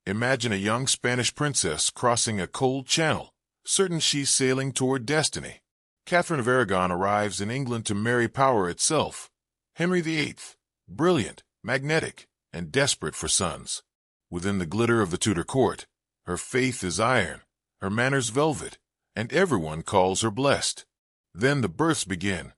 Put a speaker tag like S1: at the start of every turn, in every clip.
S1: Imagine a young Spanish princess crossing a cold channel, certain she's sailing toward destiny. Catherine of Aragon arrives in England to marry power itself. Henry VIII, brilliant, magnetic, and desperate for sons. Within the glitter of the Tudor court, her faith is iron, her manners velvet, and everyone calls her blessed. Then the births begin,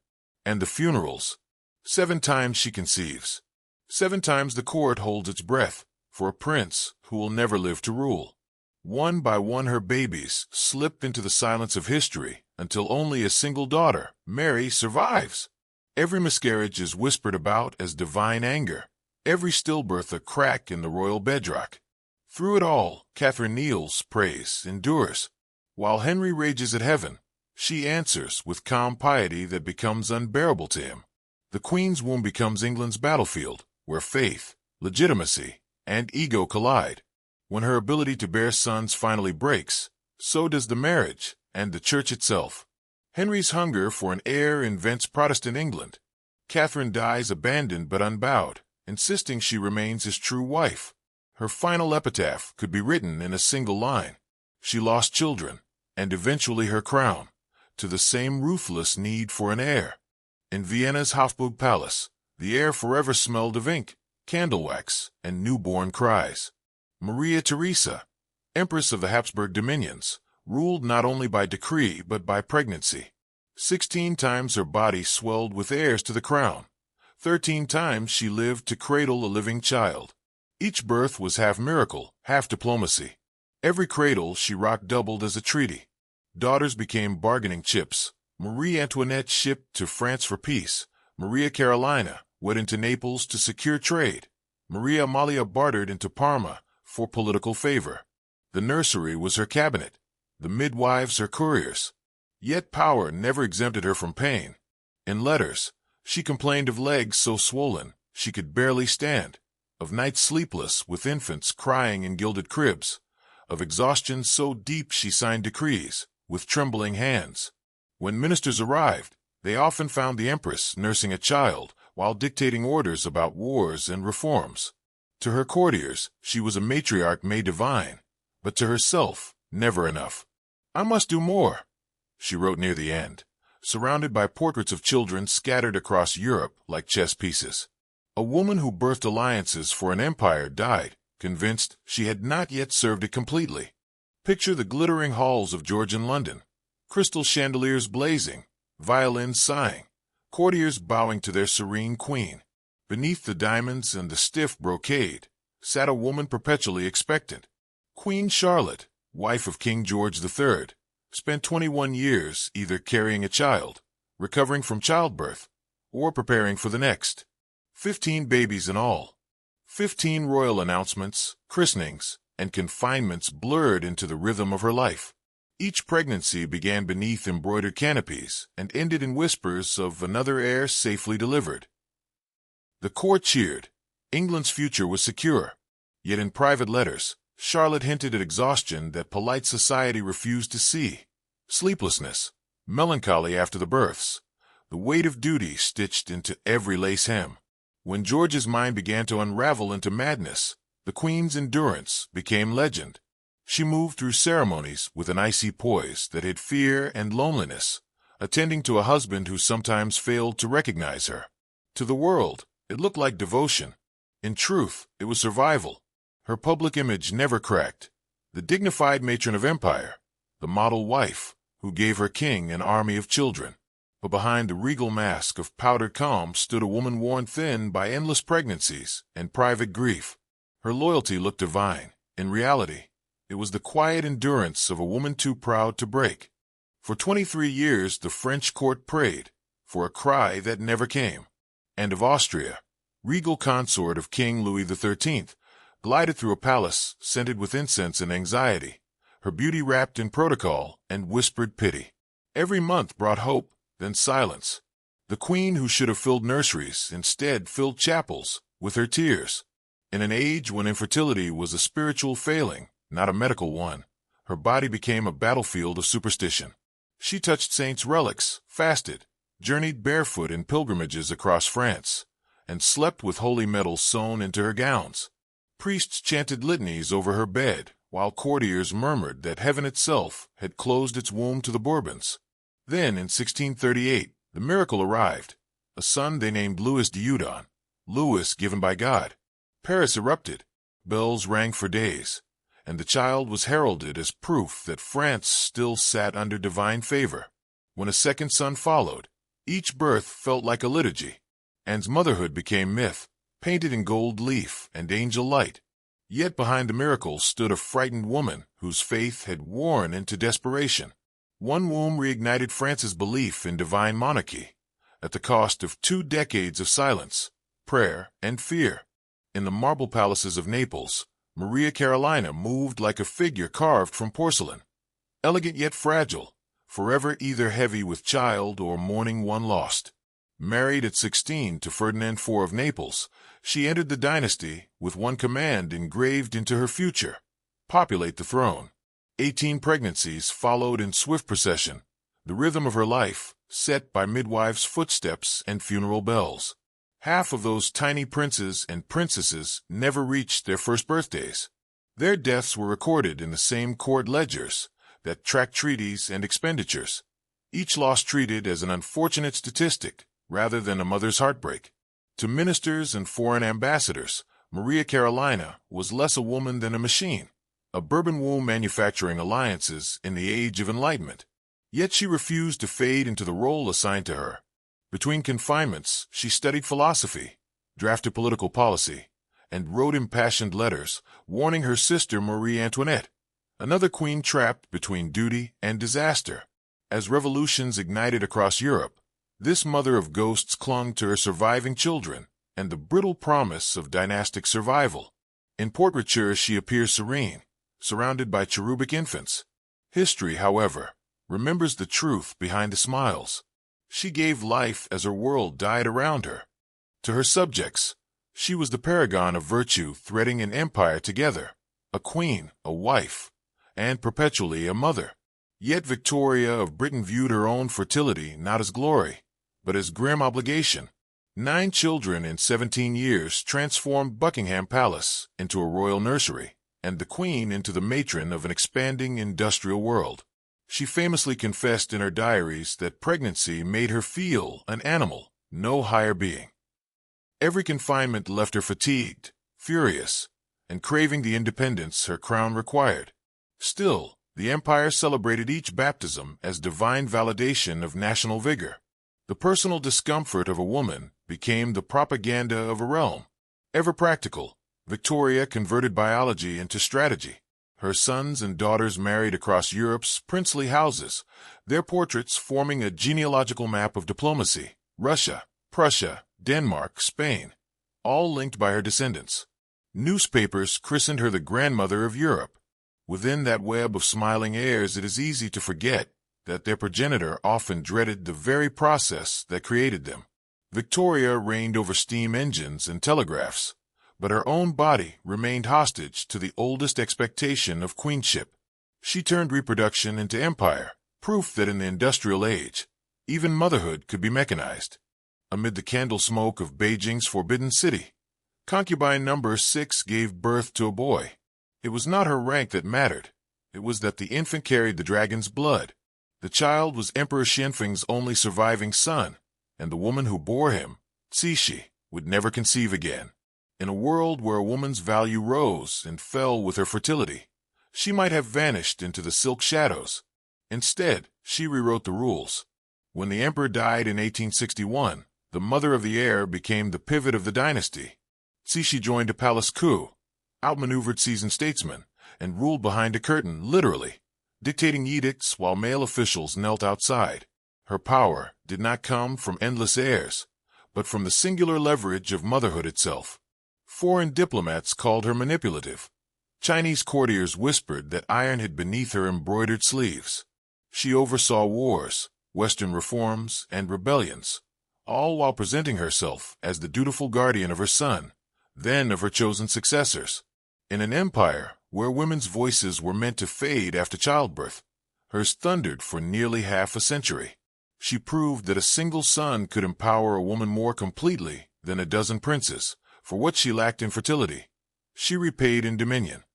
S1: and the funerals. 7 times she conceives. 7 times the court holds its breath for a prince who will never live to rule. One by one her babies slip into the silence of history until only a single daughter, Mary, survives. Every miscarriage is whispered about as divine anger, every stillbirth a crack in the royal bedrock. Through it all, Catherine kneels, prays, endures. While Henry rages at heaven, she answers with calm piety that becomes unbearable to him. The Queen's womb becomes England's battlefield, where faith, legitimacy, and ego collide. When her ability to bear sons finally breaks, so does the marriage and the church itself. Henry's hunger for an heir invents Protestant England. Catherine dies abandoned but unbowed, insisting she remains his true wife. Her final epitaph could be written in a single line. She lost children, and eventually her crown, to the same ruthless need for an heir. In Vienna's Hofburg Palace, the air forever smelled of ink, candle wax, and newborn cries. Maria Theresa, Empress of the Habsburg dominions, ruled not only by decree but by pregnancy. 16 times her body swelled with heirs to the crown. 13 times she lived to cradle a living child. Each birth was half miracle, half diplomacy. Every cradle she rocked doubled as a treaty. Daughters became bargaining chips. Marie Antoinette shipped to France for peace. Maria Carolina went into Naples to secure trade. Maria Amalia bartered into Parma for political favor. The nursery was her cabinet, the midwives her couriers. Yet power never exempted her from pain. In letters, she complained of legs so swollen she could barely stand, of nights sleepless with infants crying in gilded cribs, of exhaustion so deep she signed decrees with trembling hands. When ministers arrived, they often found the Empress nursing a child while dictating orders about wars and reforms. To her courtiers, she was a matriarch made divine, but to herself, never enough. "I must do more," she wrote near the end, surrounded by portraits of children scattered across Europe like chess pieces. A woman who birthed alliances for an empire died, convinced she had not yet served it completely. Picture the glittering halls of Georgian London, crystal chandeliers blazing, violins sighing, courtiers bowing to their serene queen. Beneath the diamonds and the stiff brocade sat a woman perpetually expectant. Queen Charlotte, wife of King George III, spent 21 years either carrying a child, recovering from childbirth, or preparing for the next. 15 babies in all. 15 royal announcements, christenings, and confinements blurred into the rhythm of her life. Each pregnancy began beneath embroidered canopies and ended in whispers of another heir safely delivered. The court cheered. England's future was secure. Yet in private letters, Charlotte hinted at exhaustion that polite society refused to see. Sleeplessness, melancholy after the births, the weight of duty stitched into every lace hem. When George's mind began to unravel into madness, the Queen's endurance became legend. She moved through ceremonies with an icy poise that hid fear and loneliness, attending to a husband who sometimes failed to recognize her. To the world, it looked like devotion. In truth, it was survival. Her public image never cracked. The dignified matron of empire, the model wife, who gave her king an army of children. But behind the regal mask of powdered calm stood a woman worn thin by endless pregnancies and private grief. Her loyalty looked divine. In reality, it was the quiet endurance of a woman too proud to break. For 23 years the French court prayed for a cry that never came. And of Austria, regal consort of King Louis XIII, glided through a palace scented with incense and anxiety, her beauty wrapped in protocol and whispered pity. Every month brought hope, then silence. The queen who should have filled nurseries instead filled chapels with her tears. In an age when infertility was a spiritual failing, not a medical one, her body became a battlefield of superstition. She touched saints' relics, fasted, journeyed barefoot in pilgrimages across France, and slept with holy metals sewn into her gowns. Priests chanted litanies over her bed, while courtiers murmured that heaven itself had closed its womb to the Bourbons. Then, in 1638, the miracle arrived. A son they named Louis d'Eudon, Louis given by God. Paris erupted. Bells rang for days, and the child was heralded as proof that France still sat under divine favor. When a second son followed, each birth felt like a liturgy. Anne's motherhood became myth, painted in gold leaf and angel light. Yet behind the miracle stood a frightened woman whose faith had worn into desperation. One womb reignited France's belief in divine monarchy, at the cost of 2 decades of silence, prayer, and fear. In the marble palaces of Naples, Maria Carolina moved like a figure carved from porcelain, elegant yet fragile, forever either heavy with child or mourning one lost. Married at 16 to Ferdinand IV of Naples, she entered the dynasty with one command engraved into her future: populate the throne. 18 pregnancies followed in swift procession, the rhythm of her life set by midwives' footsteps and funeral bells. Half of those tiny princes and princesses never reached their first birthdays. Their deaths were recorded in the same court ledgers that track treaties and expenditures, each loss treated as an unfortunate statistic rather than a mother's heartbreak. To ministers and foreign ambassadors, Maria Carolina was less a woman than a machine, a Bourbon womb manufacturing alliances in the Age of Enlightenment. Yet she refused to fade into the role assigned to her. Between confinements, she studied philosophy, drafted political policy, and wrote impassioned letters warning her sister Marie Antoinette, another queen trapped between duty and disaster. As revolutions ignited across Europe, this mother of ghosts clung to her surviving children and the brittle promise of dynastic survival. In portraiture she appears serene, surrounded by cherubic infants. History, however, remembers the truth behind the smiles. She gave life as her world died around her. To her subjects, she was the paragon of virtue threading an empire together, a queen, a wife, and perpetually a mother. Yet Victoria of Britain viewed her own fertility not as glory, but as grim obligation. 9 children in 17 years transformed Buckingham Palace into a royal nursery, and the queen into the matron of an expanding industrial world. She famously confessed in her diaries that pregnancy made her feel an animal, no higher being. Every confinement left her fatigued, furious, and craving the independence her crown required. Still, the empire celebrated each baptism as divine validation of national vigor. The personal discomfort of a woman became the propaganda of a realm. Ever practical, Victoria converted biology into strategy. Her sons and daughters married across Europe's princely houses, their portraits forming a genealogical map of diplomacy: Russia, Prussia, Denmark, Spain, all linked by her descendants. Newspapers christened her the grandmother of Europe. Within that web of smiling heirs, it is easy to forget that their progenitor often dreaded the very process that created them. Victoria reigned over steam engines and telegraphs, but her own body remained hostage to the oldest expectation of queenship. She turned reproduction into empire, proof that in the industrial age, even motherhood could be mechanized. Amid the candle smoke of Beijing's Forbidden City, concubine number 6 gave birth to a boy. It was not her rank that mattered. It was that the infant carried the dragon's blood. The child was Emperor Xianfeng's only surviving son, and the woman who bore him, Cixi, would never conceive again. In a world where a woman's value rose and fell with her fertility, she might have vanished into the silk shadows. Instead, she rewrote the rules. When the emperor died in 1861, the mother of the heir became the pivot of the dynasty. Cixi joined a palace coup, outmaneuvered seasoned statesmen, and ruled behind a curtain, literally, dictating edicts while male officials knelt outside. Her power did not come from endless heirs, but from the singular leverage of motherhood itself. Foreign diplomats called her manipulative. Chinese courtiers whispered that iron hid beneath her embroidered sleeves. She oversaw wars, Western reforms, and rebellions, all while presenting herself as the dutiful guardian of her son, then of her chosen successors. In an empire where women's voices were meant to fade after childbirth, hers thundered for nearly half a century. She proved that a single son could empower a woman more completely than a dozen princes, for what she lacked in fertility, she repaid in dominion.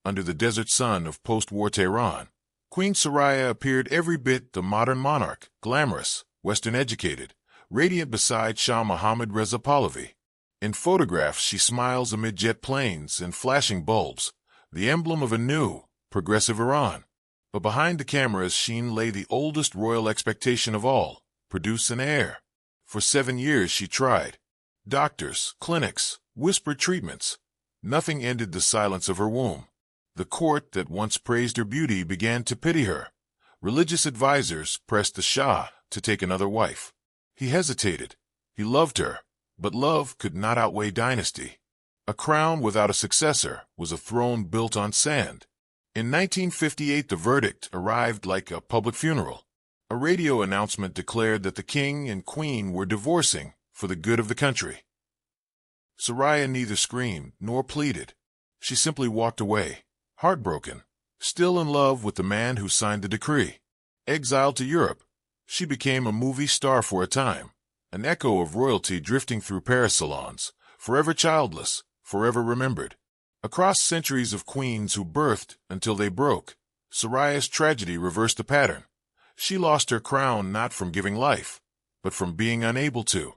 S1: Under the desert sun of post-war Tehran, Queen Soraya appeared every bit the modern monarch, glamorous, Western-educated, radiant beside Shah Mohammad Reza Pahlavi. In photographs, she smiles amid jet planes and flashing bulbs, the emblem of a new, progressive Iran. But behind the camera's sheen lay the oldest royal expectation of all: produce an heir. For 7 years she tried. Doctors, clinics, whispered treatments. Nothing ended the silence of her womb. The court that once praised her beauty began to pity her. Religious advisors pressed the Shah to take another wife. He hesitated. He loved her, but love could not outweigh dynasty. A crown without a successor was a throne built on sand. In 1958, the verdict arrived like a public funeral. A radio announcement declared that the king and queen were divorcing for the good of the country. Soraya neither screamed nor pleaded. She simply walked away, heartbroken, still in love with the man who signed the decree. Exiled to Europe, she became a movie star for a time, an echo of royalty drifting through Paris salons, forever childless, forever remembered. Across centuries of queens who birthed until they broke, Soraya's tragedy reversed the pattern. She lost her crown not from giving life, but from being unable to.